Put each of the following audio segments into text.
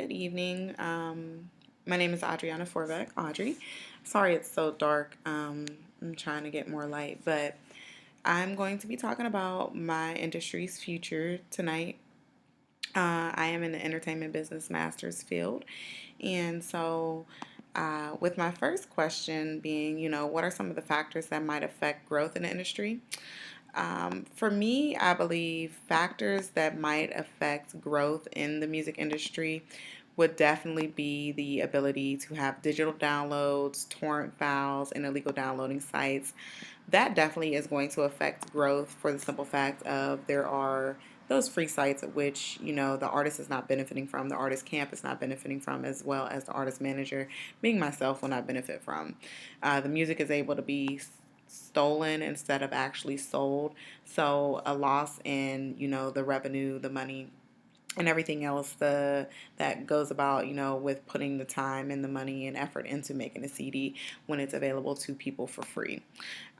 Good evening. My name is Adriana Forbeck. Audrey. Sorry it's so dark. I'm trying to get more light, but I'm going to be talking about my industry's future tonight. I am in the entertainment business master's field, and so with my first question being, what are some of the factors that might affect growth in the industry? For me, I believe factors that might affect growth in the music industry would definitely be the ability to have digital downloads, torrent files, and illegal downloading sites. That definitely is going to affect growth for the simple fact of there are those free sites at which the artist is not benefiting from, the artist camp is not benefiting from, as well as the artist manager, being myself, will not benefit from. The music is able to be stolen instead of actually sold, so a loss in the revenue, the money, and everything else that goes about with putting the time and the money and effort into making a CD when it's available to people for free.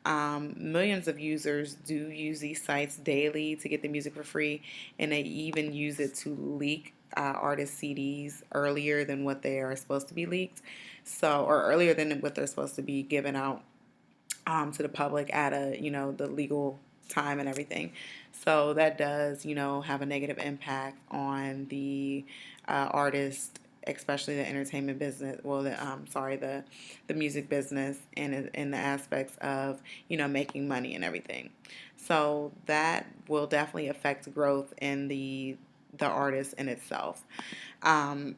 Millions of users do use these sites daily to get the music for free, and they even use it to leak artist CDs earlier than what they are supposed to be leaked, so or earlier than what they're supposed to be given out to the public at a the legal time and everything. So that does have a negative impact on the artist, especially the entertainment business. Well, the music business and in the aspects of making money and everything. So that will definitely affect growth in the artist in itself. Um,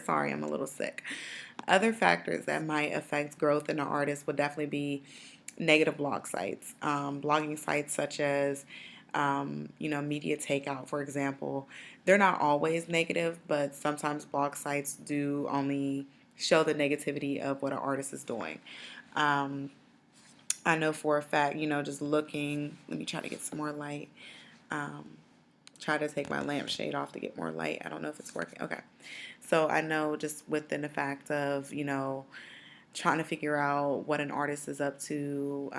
sorry, I'm a little sick. Other factors that might affect growth in an artist would definitely be negative blog sites. Blogging sites such as, Media Takeout, for example, they're not always negative, but sometimes blog sites do only show the negativity of what an artist is doing. Um, I know for a fact, just looking, let me try to get some more light. Um, Try to take my lampshade off to get more light. I don't know if it's working. Okay. So I know just within the fact of, trying to figure out what an artist is up to,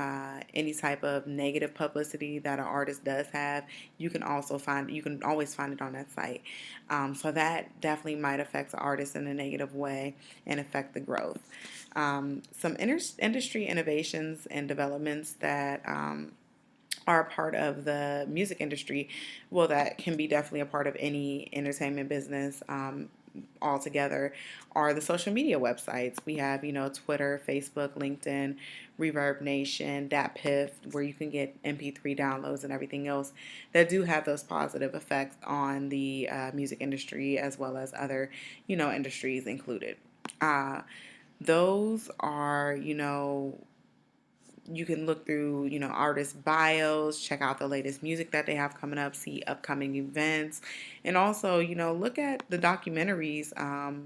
any type of negative publicity that an artist does have, you can always find it on that site. So that definitely might affect the artist in a negative way and affect the growth. Some industry innovations and developments that are a part of the music industry, well, that can be definitely a part of any entertainment business altogether, are the social media websites. We have, Twitter, Facebook, LinkedIn, Reverb Nation, DatPiff, where you can get MP3 downloads and everything else that do have those positive effects on the music industry as well as other, industries included. Uh, those are, you can look through, artist bios, check out the latest music that they have coming up, see upcoming events, and also, look at the documentaries.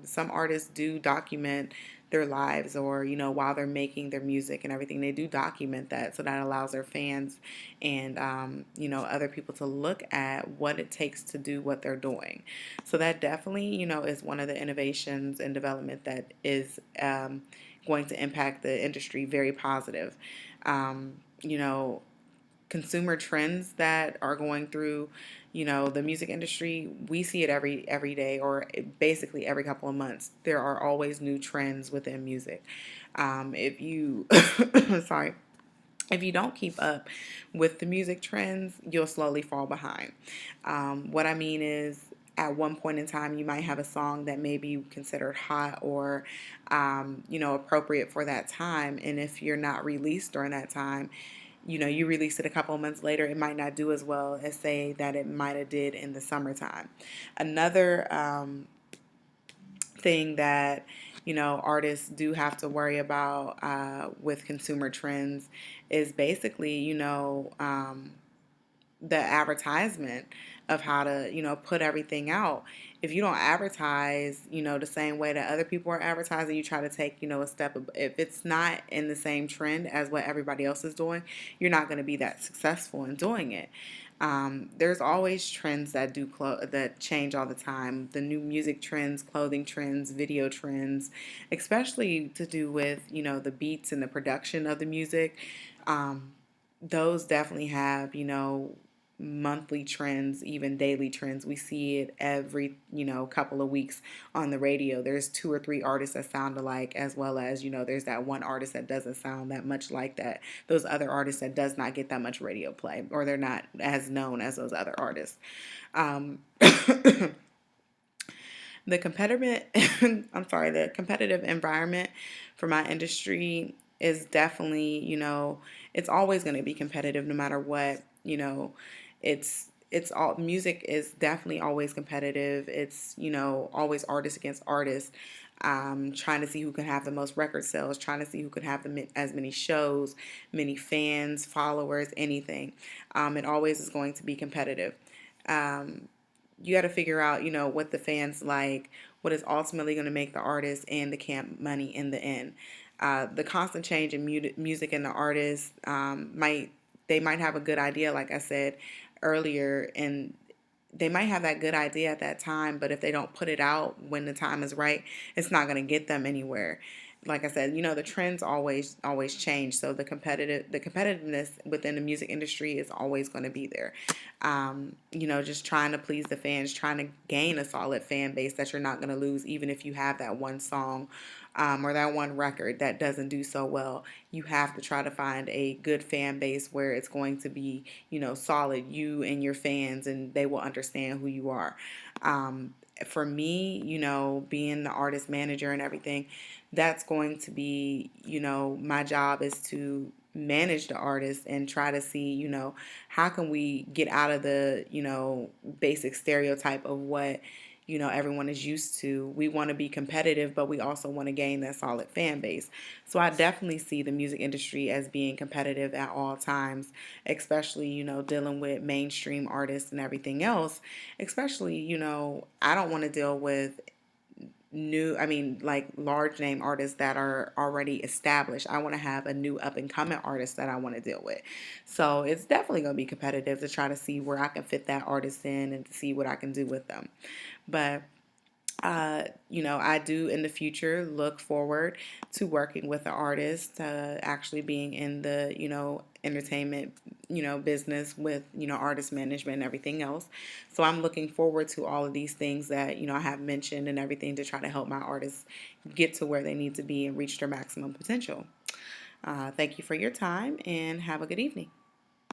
Some artists do document their lives or, while they're making their music and everything, they do document that. So that allows their fans and, other people to look at what it takes to do what they're doing. So that definitely, is one of the innovations and development that is going to impact the industry very positive. um, you know, Consumer trends that are going through, the music industry. We see it every day or basically every couple of months. There are always new trends within music. If you, sorry, if you don't keep up with the music trends, you'll slowly fall behind. What I mean is, at one point in time, you might have a song that may be considered hot or, appropriate for that time. And if you're not released during that time, you release it a couple of months later, it might not do as well as say that it might have did in the summertime. Another thing that artists do have to worry about with consumer trends is basically the advertisement of how to put everything out. If you don't advertise the same way that other people are advertising, you try to take a step, if it's not in the same trend as what everybody else is doing, you're not going to be that successful in doing it. There's always trends that that change all the time. The new music trends, clothing trends, video trends, especially to do with the beats and the production of the music. Um, those definitely have monthly trends, even daily trends. We see it every, couple of weeks on the radio. There's two or three artists that sound alike, as well as, there's that one artist that doesn't sound that much like that. Those other artists that does not get that much radio play, or they're not as known as those other artists. Um, the competitive the competitive environment for my industry is definitely, it's always going to be competitive no matter what. It's all, music is definitely always competitive. It's, always artist against artist. Trying to see who can have the most record sales, trying to see who can have as many shows, many fans, followers, anything. It always is going to be competitive. Um, you got to figure out, what the fans like, what is ultimately going to make the artist and the camp money in the end. The constant change in music and the artist might have a good idea, like I said earlier, and they might have that good idea at that time, but if they don't put it out when the time is right, it's not going to get them anywhere. Like I said, the trends always change, so the competitiveness within the music industry is always going to be there. Just trying to please the fans, trying to gain a solid fan base that you're not going to lose, even if you have that one song, or that one record that doesn't do so well. You have to try to find a good fan base where it's going to be, solid, you and your fans, and they will understand who you are. For me, being the artist manager and everything, that's going to be, my job is to manage the artist and try to see, how can we get out of the, basic stereotype of what, everyone is used to. We want to be competitive, but we also want to gain that solid fan base. So I definitely see the music industry as being competitive at all times, especially, dealing with mainstream artists and everything else. Especially, I don't want to deal with like large name artists that are already established. I want to have a new up and coming artist that I want to deal with. So it's definitely going to be competitive to try to see where I can fit that artist in and to see what I can do with them. But I do in the future look forward to working with an artist, actually being in the, entertainment, business with, artist management and everything else. So I'm looking forward to all of these things that, I have mentioned and everything to try to help my artists get to where they need to be and reach their maximum potential. Thank you for your time and have a good evening.